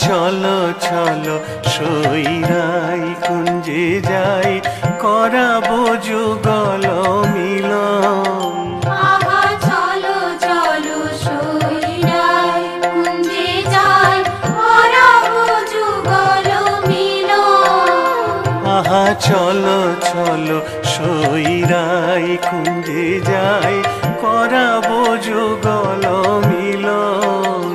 চলো চলো সইরাই কুঞ্জে যাই, করাবো যুগল মিলন। আহা চলো চলো সইরাই কুঞ্জে যাই, করাবো যুগল মিলন। আহা চলো চলো সইরাই কুঞ্জে যাই, করাবো যুগল মিলন।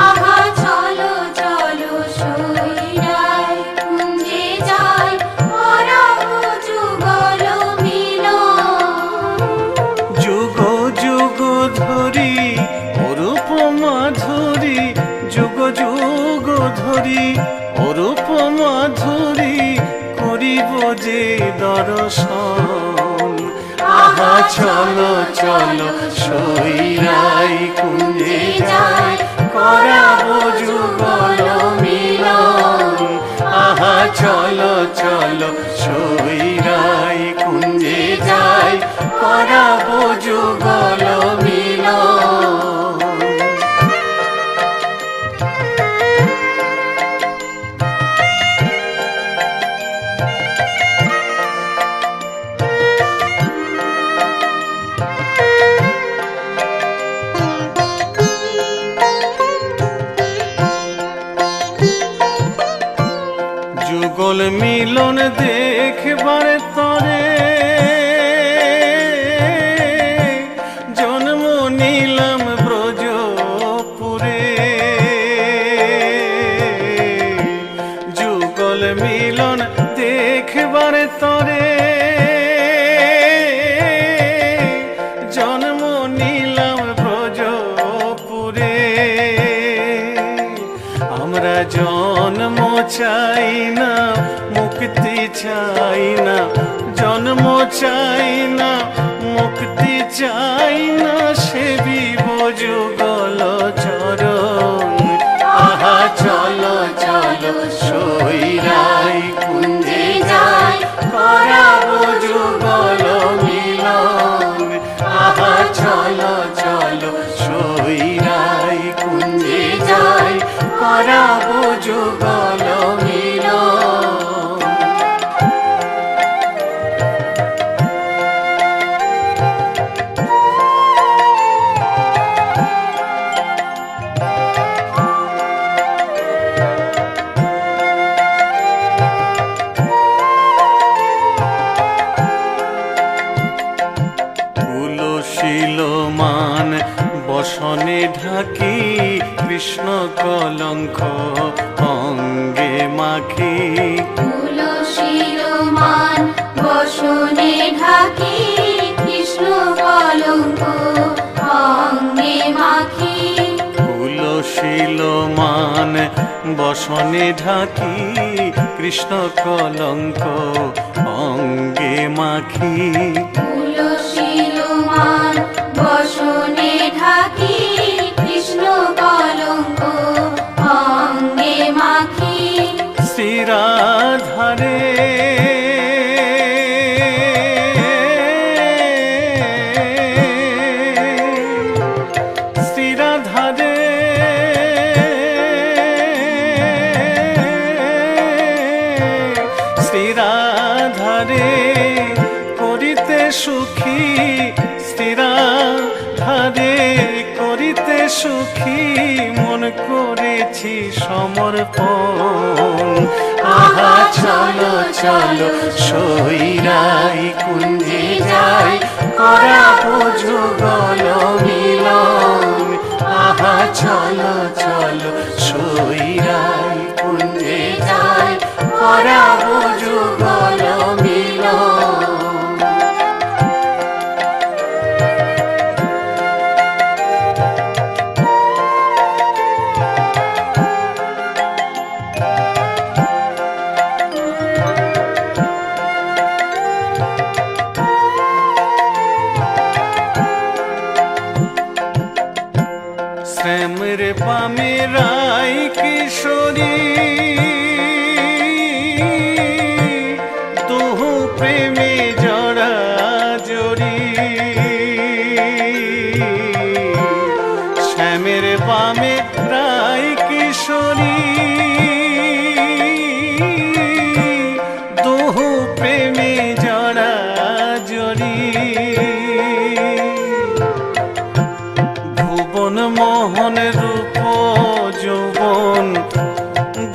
আহা চলো চলো সইরাই কুঞ্জে যাই, করাবো যুগল মিলন। যুগ যুগ ধরি অরূপ মাধুরী, যুগ যুগ ধরি অরূপ মাধুরী, করিব যে দর্শন। আহা চলো চলো সইরাই কুঞ্জে যাই, করাবো যুগল মিলন। আহা চলো চলো সইরাই কুঞ্জে যাই, করাবো যুগল মিলন। যুগল মিলন দেখবার তরে জন্ম নিলাম ব্রজপুরে। যুগল মিলন দেখবার তরে জন্ম নিলাম ব্রজপুরে। আমরা জন্ম চাই না মুক্তি চাই না, জন্ম চাই না মুক্তি চাই না, সেবিব যুগল চরণ। আহা চলো চলো সইরাই কুঞ্জে যাই, করাবো যুগল মিলন। আহা চলো চলো সইরাই কুঞ্জে যাই, করাবো যুগল মিলন। তুলসীল মান বসনে ঢাকি, কৃষ্ণ কলঙ্ক অঙ্গে মাখি। তুলসীর মান বসনে ঢাকি, কৃষ্ণ কলঙ্ক অঙ্গে মাখি। তুলসীল মান বসনে ঢাকি, কৃষ্ণ কলঙ্ক অঙ্গে মাখি। তুলসীর মান বসনে ঢাকি, কৃষ্ণ কলঙ্ক অঙ্গে মাখি। শ্রীরাধারে শ্রীরাধারে শ্রীরাধারে করিতে সুখী, শ্রীরাধারে করিতে সুখী, মন করেছি সমর্পণ। আহা চলো চলো সইরাই কুঞ্জে যাই, করাবো যুগল মিলন। আহা চলো চলো সইরাই কুঞ্জে যাই, করাবো যুগল মিলন। শ্যামের বামে রাই কিশোরী দুহু প্রেমে জড়া জড়ি শ্যামের বামে রাই কিশোরী দুহু প্রেমে জড়া জড়ি ভুবন মোহন রূপ যৌবন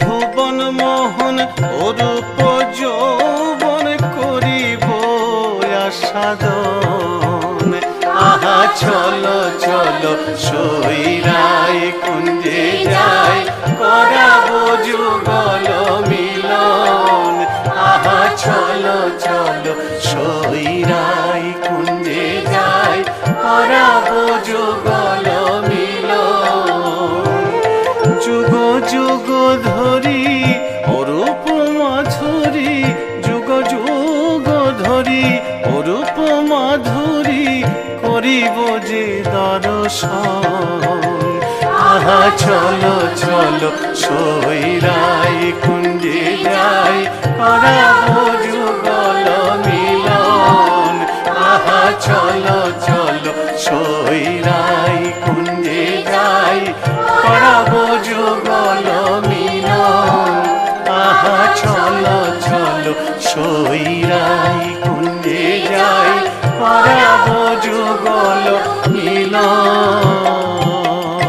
ভুবন মোহন ও রূপ যৌবন করিব আস্বাদন আহা চলো চলো সইরাই কুঞ্জে যাই করাবো যুগল মিলন আহা চলো চলো সইরাই কুঞ্জে যাই করাবো যুগল মিলন যুগ যুগ ধরি অরূপ মাধুরী যুগ যুগ ধরি অরূপ মাধুরী করিব যে দর্শন আহা চলো চলো সইরাই কুঞ্জে যাই করাবো যুগল মিলন আহা চলো চলো